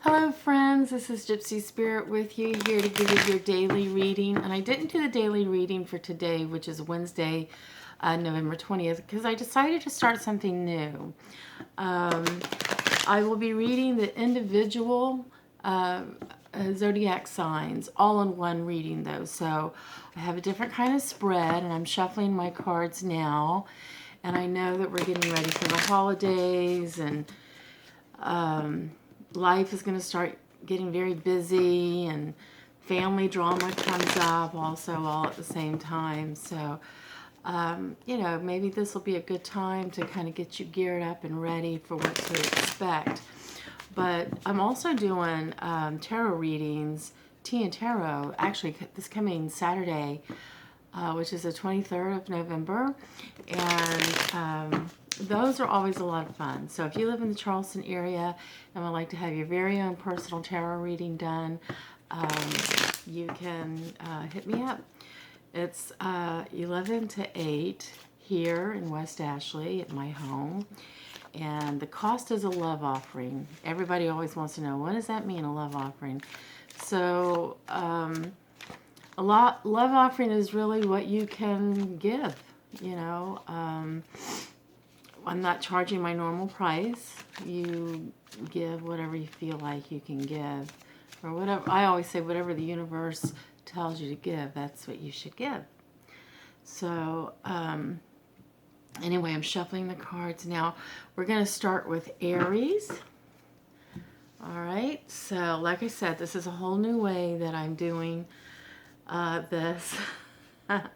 Hello friends, this is Gypsy Spirit with you, here to give you your daily reading. And I didn't do the daily reading for today, which is Wednesday, November 20th, because I decided to start something new. I will be reading the individual zodiac signs, all in one reading though. So I have a different kind of spread, and I'm shuffling my cards now. And I know that we're getting ready for the holidays, and life is going to start getting very busy, and family drama comes up also all at the same time. So, maybe this will be a good time to kind of get you geared up and ready for what to expect. But I'm also doing tarot readings, tea and tarot, actually this coming Saturday, which is the 23rd of November. And those are always a lot of fun. So if you live in the Charleston area and would like to have your very own personal tarot reading done, you can hit me up. It's 11 to 8 here in West Ashley at my home. And the cost is a love offering. Everybody always wants to know, what does that mean, a love offering? So love offering is really what you can give, I'm not charging my normal price. You give whatever you feel like you can give, or whatever. I always say whatever the universe tells you to give, that's what you should give. So anyway, I'm shuffling the cards now. We're going to start with Aries. All right, so like I said, this is a whole new way that I'm doing this. And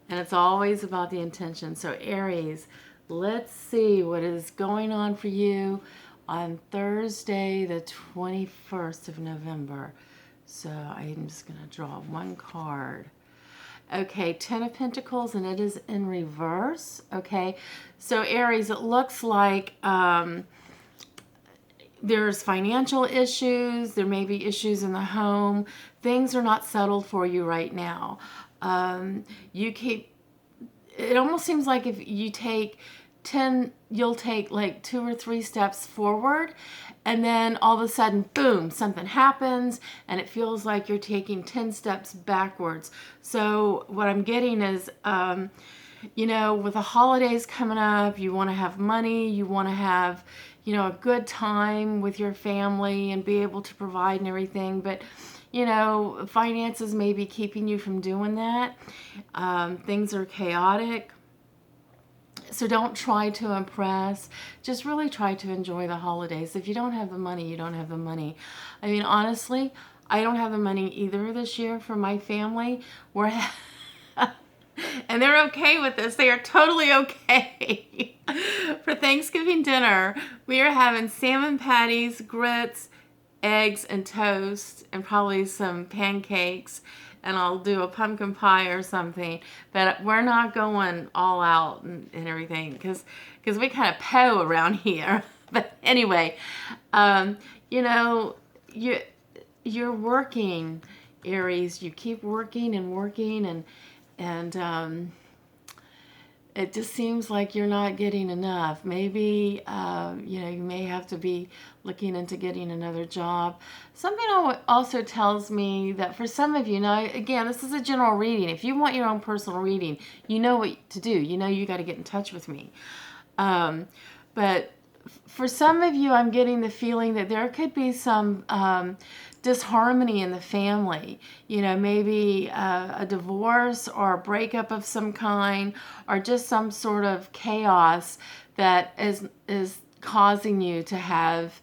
it's always about the intention. So Aries, let's see what is going on for you on Thursday, the 21st of November. So I'm just going to draw one card. Okay, 10 of Pentacles, and it is in reverse. Okay, so Aries, it looks like there's financial issues. There may be issues in the home. Things are not settled for you right now. It almost seems like if you take 10, you'll take like 2 or 3 steps forward, and then all of a sudden, boom, something happens, and it feels like you're taking 10 steps backwards. So what I'm getting is, with the holidays coming up, you want to have money, you want to have, a good time with your family and be able to provide and everything, but finances may be keeping you from doing that. Things are chaotic. So don't try to impress. Just really try to enjoy the holidays. If you don't have the money, you don't have the money. I mean, honestly, I don't have the money either this year for my family. And they're okay with this. They are totally okay. For Thanksgiving dinner, we are having salmon patties, grits, eggs, and toast, and probably some pancakes, and I'll do a pumpkin pie or something. But we're not going all out and everything, because we kind of po around here. But anyway, you're working, Aries. You keep working and working, and it just seems like you're not getting enough. Maybe, you may have to be looking into getting another job. Something also tells me that for some of you, now again, this is a general reading. If you want your own personal reading, you know what to do. You got to get in touch with me. But for some of you, I'm getting the feeling that there could be some disharmony in the family. Maybe a divorce or a breakup of some kind, or just some sort of chaos that is causing you to have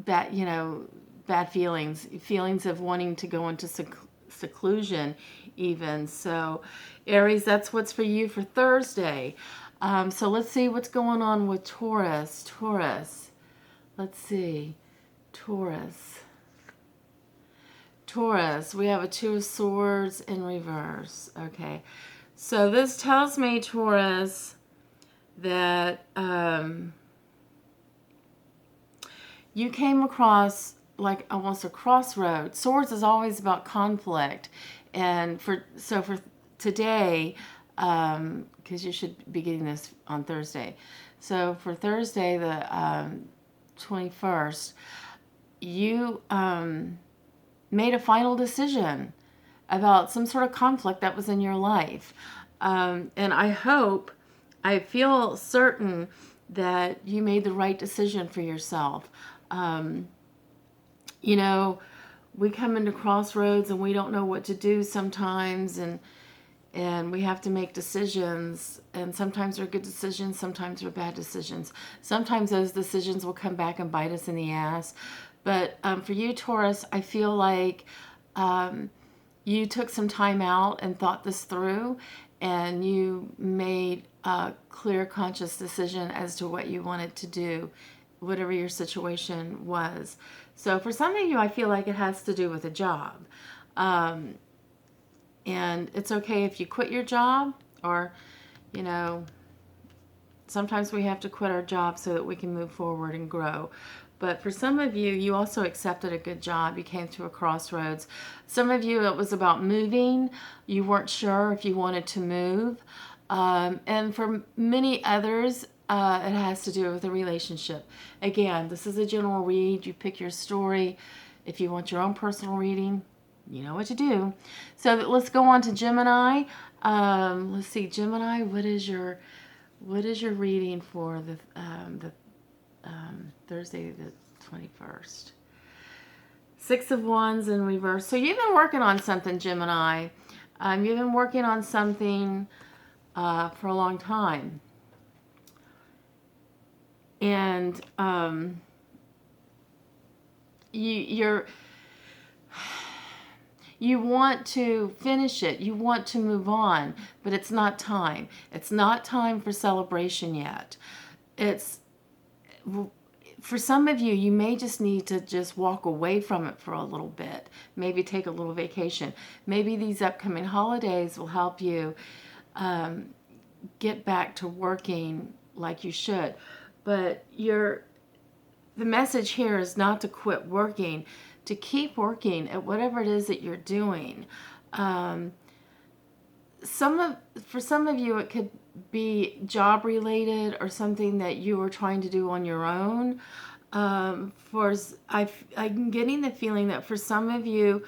bad feelings of wanting to go into seclusion even. So Aries, that's what's for you for Thursday. So let's see what's going on with Taurus. Let's see. Taurus, we have a 2 of Swords in reverse. Okay, so this tells me, Taurus, that you came across like almost a crossroad. Swords is always about conflict, and for today, because you should be getting this on Thursday. So for Thursday, 21st, you made a final decision about some sort of conflict that was in your life. And I feel certain that you made the right decision for yourself. You know, we come into crossroads and we don't know what to do sometimes, and we have to make decisions, and sometimes they're good decisions, sometimes they're bad decisions. Sometimes those decisions will come back and bite us in the ass. But for you, Taurus, I feel like you took some time out and thought this through, and you made a clear, conscious decision as to what you wanted to do, whatever your situation was. So for some of you, I feel like it has to do with a job. And it's okay if you quit your job, or, you know, sometimes we have to quit our job so that we can move forward and grow. But for some of you, you also accepted a good job. You came to a crossroads. Some of you, it was about moving. You weren't sure if you wanted to move. And for many others, it has to do with a relationship. Again, this is a general read. You pick your story. If you want your own personal reading, you know what to do. So let's go on to Gemini. Let's see, Gemini, what is your reading for the Thursday the 21st? Six of Wands in reverse. So you've been working on something, Gemini. You've been working on something for a long time. And you want to finish it. You want to move on, but it's not time. It's not time for celebration yet. For some of you, you may just need to just walk away from it for a little bit. Maybe take a little vacation. Maybe these upcoming holidays will help you get back to working like you should. But the message here is not to quit working, to keep working at whatever it is that you're doing. For some of you, it could be job related or something that you were trying to do on your own. I'm getting the feeling that for some of you,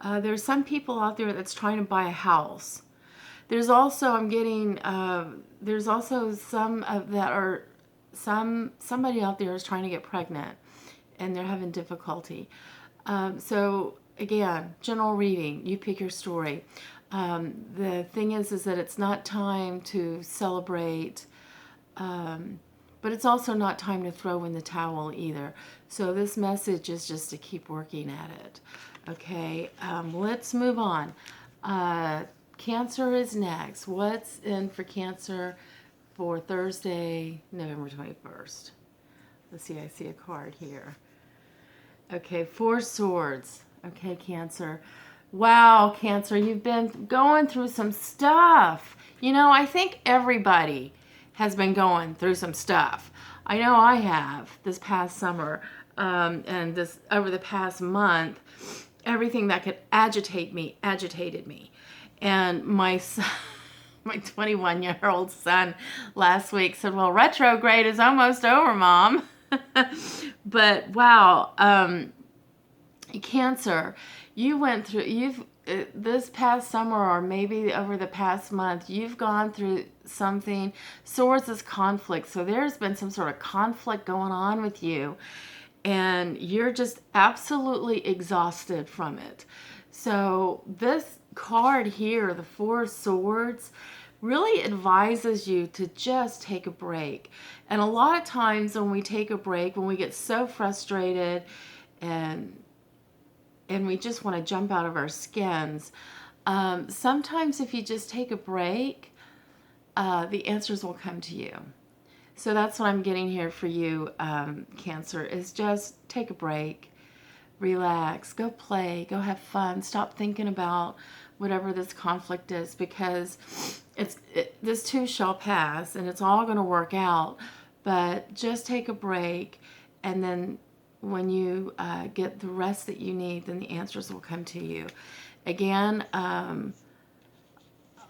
there's some people out there that's trying to buy a house. There's also there's also somebody out there is trying to get pregnant, and they're having difficulty. So again, general reading, you pick your story. The thing is that it's not time to celebrate, but it's also not time to throw in the towel either. So this message is just to keep working at it. Okay, let's move on. Cancer is next. What's in for Cancer for Thursday, November 21st? Let's see, I see a card here. Okay, Four Swords. Okay, Cancer. Wow, Cancer, you've been going through some stuff. You know, I think everybody has been going through some stuff. I know I have this past summer, and this over the past month. Everything that could agitate me agitated me. And my son, my 21-year-old son last week said, "Well, retrograde is almost over, Mom." But wow, Cancer, this past summer, or maybe over the past month, you've gone through something. Swords is conflict. So there's been some sort of conflict going on with you, and you're just absolutely exhausted from it. So this card here, the Four Swords, really advises you to just take a break. And a lot of times when we take a break, when we get so frustrated and we just want to jump out of our skins, sometimes if you just take a break, the answers will come to you. So that's what I'm getting here for you, Cancer, is just take a break, relax, go play, go have fun, stop thinking about whatever this conflict is, because this too shall pass and it's all going to work out. But just take a break, and then when you get the rest that you need, then the answers will come to you. Again,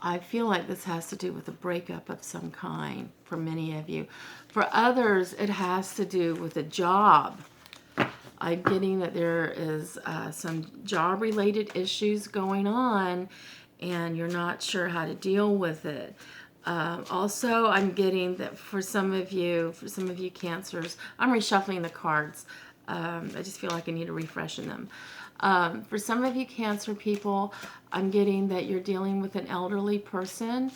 I feel like this has to do with a breakup of some kind for many of you. For others, it has to do with a job. I'm getting that there is some job-related issues going on, and you're not sure how to deal with it. Also, I'm getting that for some of you Cancers, I'm reshuffling the cards. I just feel like I need to refresh in them. For some of you Cancer people, I'm getting that you're dealing with an elderly person,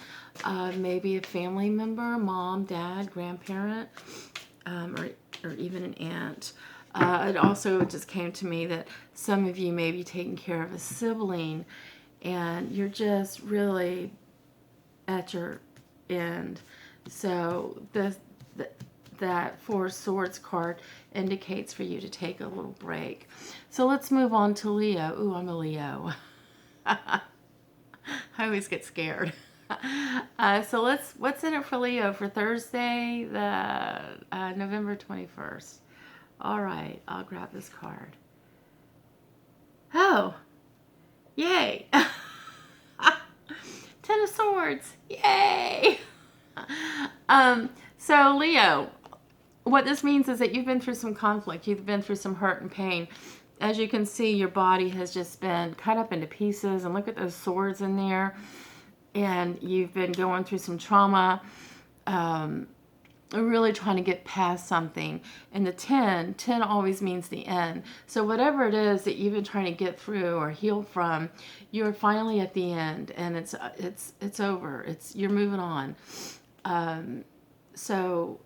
maybe a family member, mom, dad, grandparent, or even an aunt. It also just came to me that some of you may be taking care of a sibling, and you're just really at your end. So that Four of Swords card indicates for you to take a little break. So let's move on to Leo. Ooh, I'm a Leo. I always get scared. So what's in it for Leo for Thursday, the November 21st? All right, I'll grab this card. Oh, yay. 10 of Swords, yay. So Leo, what this means is that you've been through some conflict. You've been through some hurt and pain. As you can see, your body has just been cut up into pieces, and look at those swords in there. And you've been going through some trauma, really trying to get past something. And the 10 always means the end. So whatever it is that you've been trying to get through or heal from, you're finally at the end, and it's over. You're moving on. So,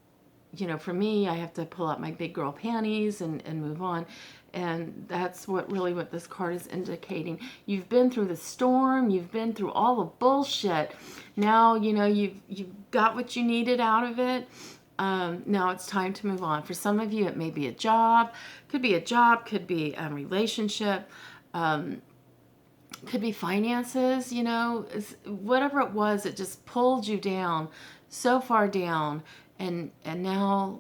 you know, for me, I have to pull out my big girl panties and move on. And that's what this card is indicating. You've been through the storm. You've been through all the bullshit. Now, you know, you've got what you needed out of it. Now it's time to move on. For some of you, it may be a job. Could be a job. Could be a relationship. Could be finances. You know, whatever it was, it just pulled you down so far down. And now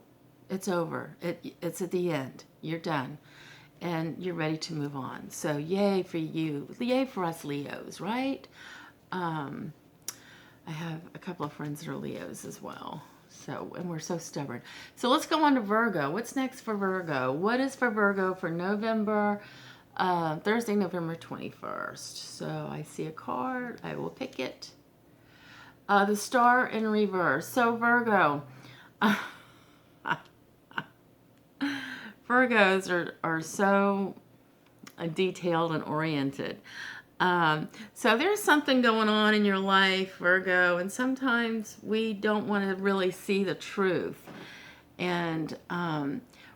it's over. It's at the end. You're done. And you're ready to move on. So yay for you. Yay for us Leos, right? I have a couple of friends that are Leos as well. So, and we're so stubborn. So let's go on to Virgo. What's next for Virgo? What is for Virgo for November, Thursday, November 21st? So I see a card. I will pick it. The Star in reverse. So Virgo. Virgos are so detailed and oriented. So there's something going on in your life, Virgo, and sometimes we don't want to really see the truth. And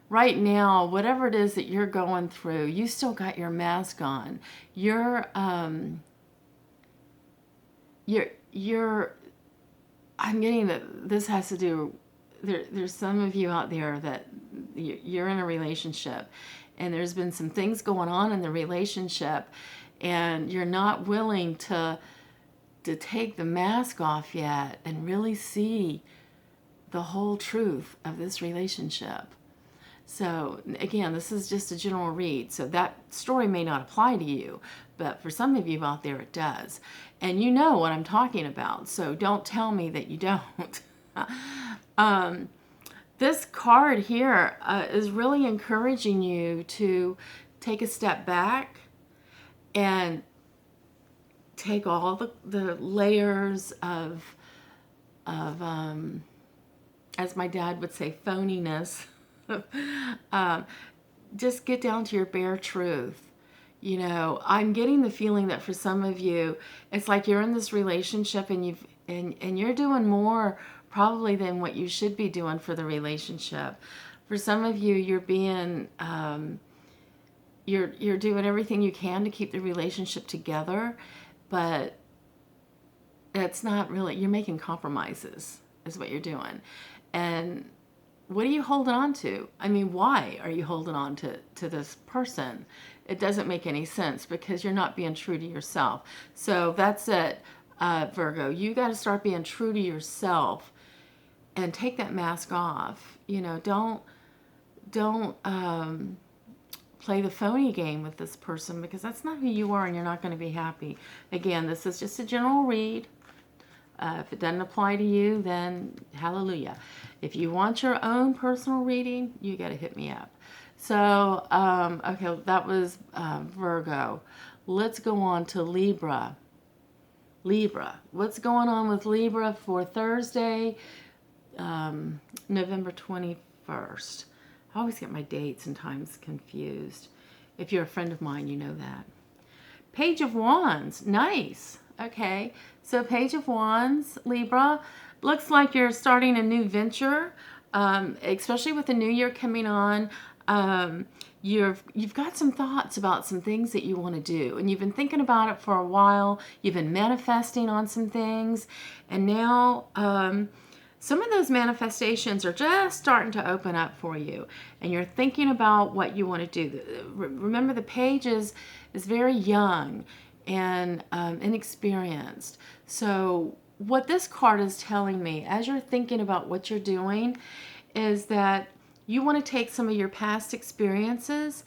right now, whatever it is that you're going through, you still got your mask on. I'm getting that this has to do. There's some of you out there that you're in a relationship, and there's been some things going on in the relationship, and you're not willing to take the mask off yet and really see the whole truth of this relationship. So again, this is just a general read, so that story may not apply to you, but for some of you out there it does. And you know what I'm talking about, so don't tell me that you don't. This card here is really encouraging you to take a step back and take all the layers of as my dad would say, phoniness. Just get down to your bare truth. You know, I'm getting the feeling that for some of you, it's like you're in this relationship and you're doing more probably than what you should be doing for the relationship. For some of you, you're being you're doing everything you can to keep the relationship together, but it's not really, you're making compromises is what you're doing. And what are you holding on to? I mean, why are you holding on to this person? It doesn't make any sense because you're not being true to yourself. So that's it, Virgo. You got to start being true to yourself and take that mask off. You know, don't play the phony game with this person because that's not who you are and you're not going to be happy. Again, this is just a general read. If it doesn't apply to you, then hallelujah. If you want your own personal reading, you got to hit me up. So, okay, that was Virgo. Let's go on to Libra. Libra. What's going on with Libra for Thursday, November 21st? I always get my dates and times confused. If you're a friend of mine, you know that. Page of Wands. Nice. Okay. So Page of Wands, Libra. Looks like you're starting a new venture, especially with the new year coming on. You've got some thoughts about some things that you want to do, and you've been thinking about it for a while. You've been manifesting on some things, and now some of those manifestations are just starting to open up for you, and you're thinking about what you want to do. Remember, the page is very young and inexperienced. So what this card is telling me, as you're thinking about what you're doing, is that you want to take some of your past experiences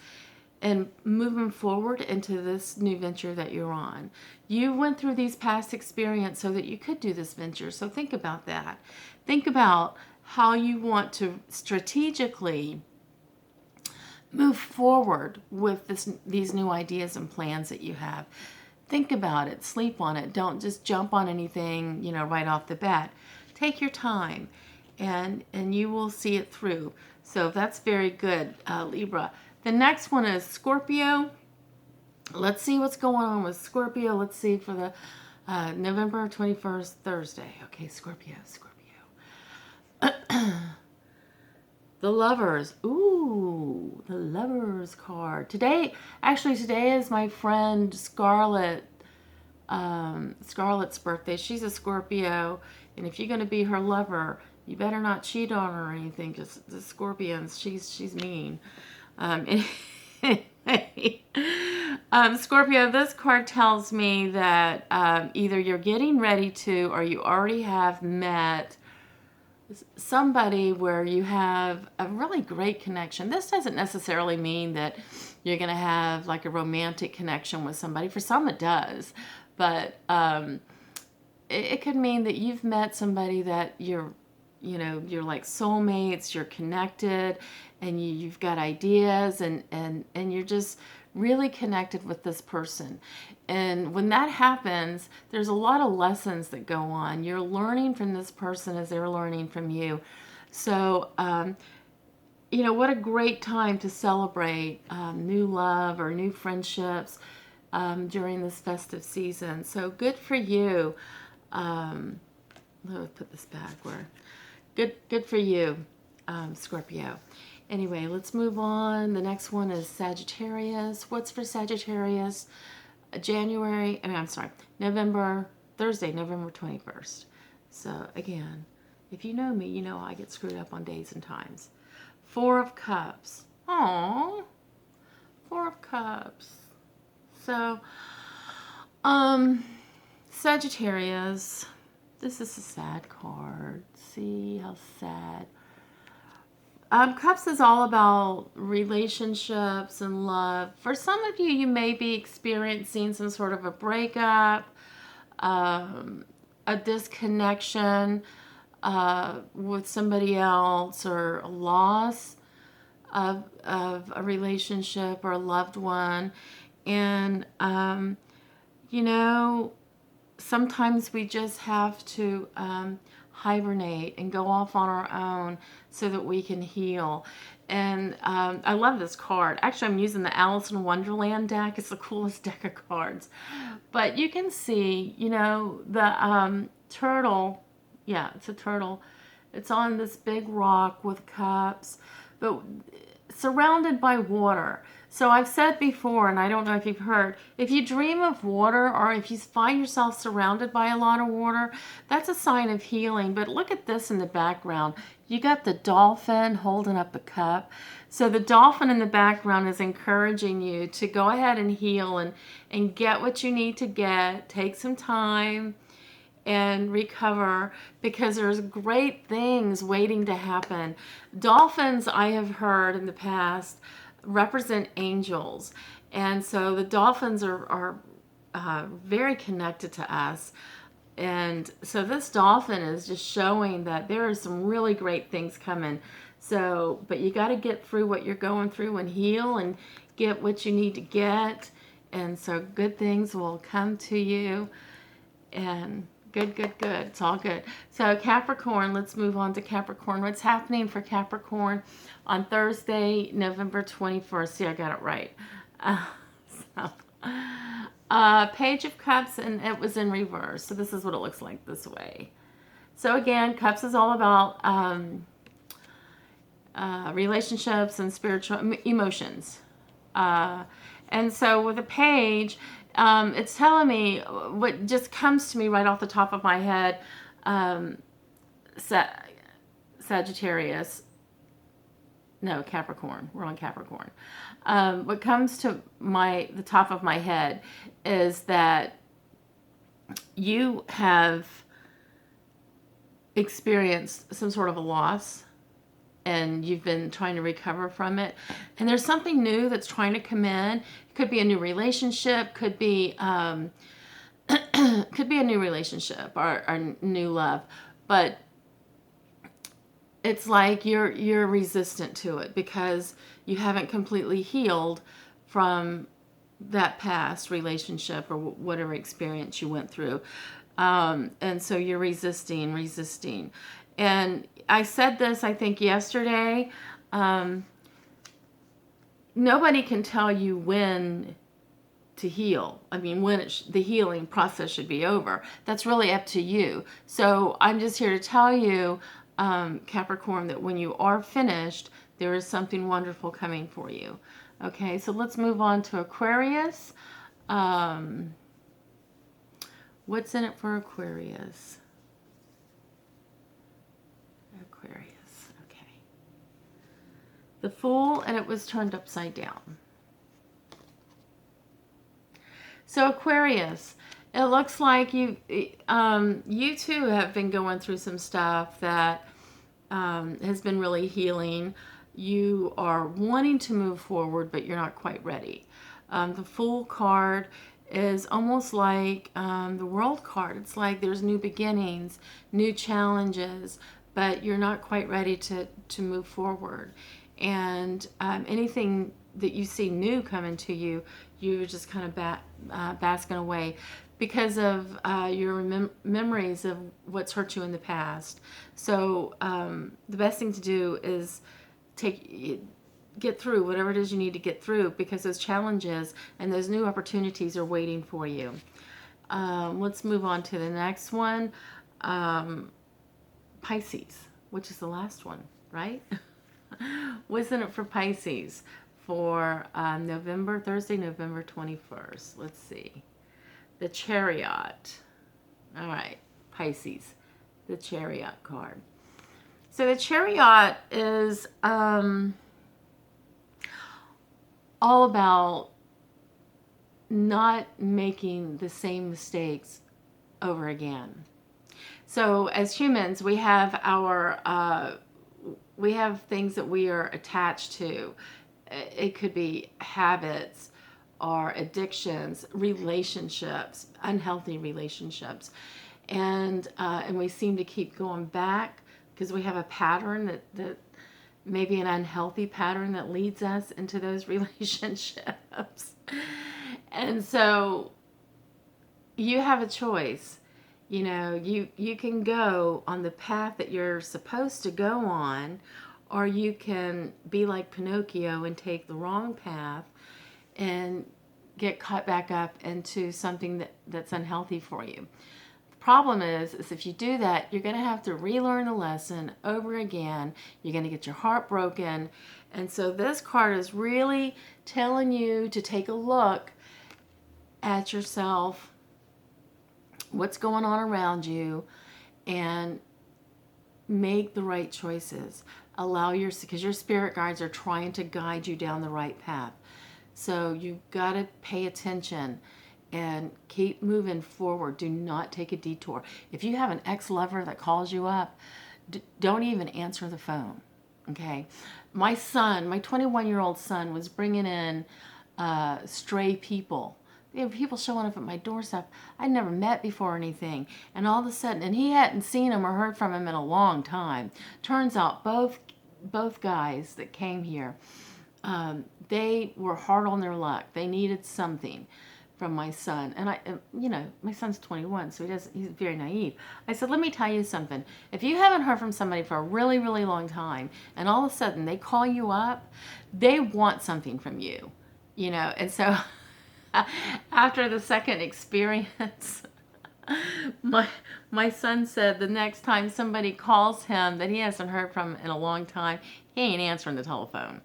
and move them forward into this new venture that you're on. You went through these past experiences so that you could do this venture. So think about that. Think about how you want to strategically move forward with these new ideas and plans that you have. Think about it. Sleep on it. Don't just jump on anything, right off the bat. Take your time, and you will see it through. So that's very good, Libra. The next one is Scorpio. Let's see what's going on with Scorpio. Let's see for the November 21st, Thursday. Okay, Scorpio. The Lovers. Ooh, the Lovers card. Today is my friend Scarlett's birthday. She's a Scorpio, and if you're going to be her lover, you better not cheat on her or anything, because the Scorpions, she's mean. Scorpio, this card tells me that either you're getting ready to, or you already have met somebody where you have a really great connection. This doesn't necessarily mean that you're going to have like a romantic connection with somebody. For some it does, but it could mean that you've met somebody that you're like soulmates, you're connected, and you've got ideas, and you're just really connected with this person. And when that happens, there's a lot of lessons that go on. You're learning from this person as they're learning from you. So, what a great time to celebrate new love or new friendships during this festive season. So good for you. Let's put this back where. Good for you, Scorpio. Anyway, let's move on. The next one is Sagittarius. What's for Sagittarius? Thursday, November 21st. So again, if you know me, you know I get screwed up on days and times. 4 of Cups. Aww. 4 of Cups. So, Sagittarius. This is a sad card. See how sad. Cups is all about relationships and love. For some of you, you may be experiencing some sort of a breakup, a disconnection with somebody else, or a loss of a relationship or a loved one. And, sometimes we just have to hibernate and go off on our own so that we can heal. And I love this card. Actually, I'm using the Alice in Wonderland deck. It's the coolest deck of cards. But you can see, the turtle. Yeah, it's a turtle. It's on this big rock with cups, but surrounded by water. So I've said before, and I don't know if you've heard, if you dream of water, or if you find yourself surrounded by a lot of water, that's a sign of healing. But look at this in the background. You got the dolphin holding up a cup. So the dolphin in the background is encouraging you to go ahead and heal and get what you need to get. Take some time and recover, because there's great things waiting to happen. Dolphins, I have heard in the past, represent angels, and so the dolphins are very connected to us. And so this dolphin is just showing that there are some really great things coming. So, but you got to get through what you're going through and heal and get what you need to get. And so good things will come to you. And good, good, good. It's all good. So Capricorn, let's move on to Capricorn. What's happening for Capricorn on Thursday, November 21st? See, I got it right. So, Page of Cups, and it was in reverse. So this is what it looks like this way. So again, Cups is all about relationships and spiritual emotions. And so with a page, it's telling me what just comes to me right off the top of my head, Sagittarius. No, Capricorn. We're on Capricorn. What comes to the top of my head is that you have experienced some sort of a loss and you've been trying to recover from it. And there's something new that's trying to come in. It could be a new relationship, could be could be a new relationship or new love. But it's like you're resistant to it because you haven't completely healed from that past relationship or whatever experience you went through. And so you're resisting. And I said this, I think, yesterday. Nobody can tell you when to heal. I mean, when the healing process should be over. That's really up to you. So I'm just here to tell you, Capricorn, that when you are finished, there is something wonderful coming for you. Okay, so let's move on to Aquarius. What's in it for Aquarius? Aquarius, okay. The Fool, and it was turned upside down. So Aquarius, it looks like you too have been going through some stuff that has been really healing. You are wanting to move forward, but you're not quite ready. The Fool card is almost like the World card. It's like there's new beginnings, new challenges, but you're not quite ready to move forward. And anything that you see new coming to you, you're just kind of basking away because of your memories of what's hurt you in the past. So the best thing to do is get through whatever it is you need to get through, because those challenges and those new opportunities are waiting for you. Let's move on to the next one. Pisces, which is the last one, right? What's in it for Pisces for Thursday, November 21st? Let's see. The Chariot. All right, Pisces, the Chariot card. So the Chariot is all about not making the same mistakes over again. So as humans, we have we have things that we are attached to. It could be habits or addictions, relationships, unhealthy relationships, and we seem to keep going back because we have a pattern that maybe an unhealthy pattern that leads us into those relationships. And so you have a choice. You know, you can go on the path that you're supposed to go on, or you can be like Pinocchio and take the wrong path and get caught back up into something that's unhealthy for you. The problem is if you do that, you're going to have to relearn the lesson over again. You're going to get your heart broken. And so this card is really telling you to take a look at yourself, what's going on around you, and make the right choices. Because your spirit guides are trying to guide you down the right path. So you've got to pay attention and keep moving forward. Do not take a detour. If you have an ex-lover that calls you up, don't even answer the phone. Okay? My son, my 21-year-old son, was bringing in stray people. people showing up at my doorstep I'd never met before or anything. And all of a sudden, and he hadn't seen him or heard from him in a long time. Turns out both guys that came here, they were hard on their luck. They needed something from my son. And my son's 21, so he's very naive. I said, let me tell you something. If you haven't heard from somebody for a really, really long time, and all of a sudden they call you up, they want something from you, And so after the second experience, my son said the next time somebody calls him that he hasn't heard from in a long time, he ain't answering the telephone.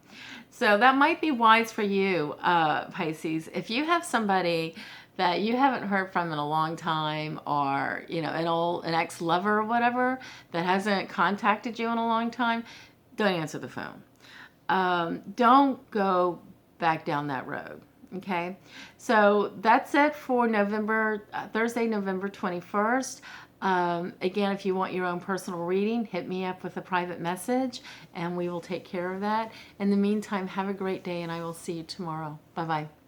So that might be wise for you, Pisces. If you have somebody that you haven't heard from in a long time, or an ex-lover or whatever that hasn't contacted you in a long time, don't answer the phone. Don't go back down that road. Okay, so that's it for Thursday, November 21st. Again, if you want your own personal reading, hit me up with a private message and we will take care of that. In the meantime, have a great day and I will see you tomorrow. Bye-bye.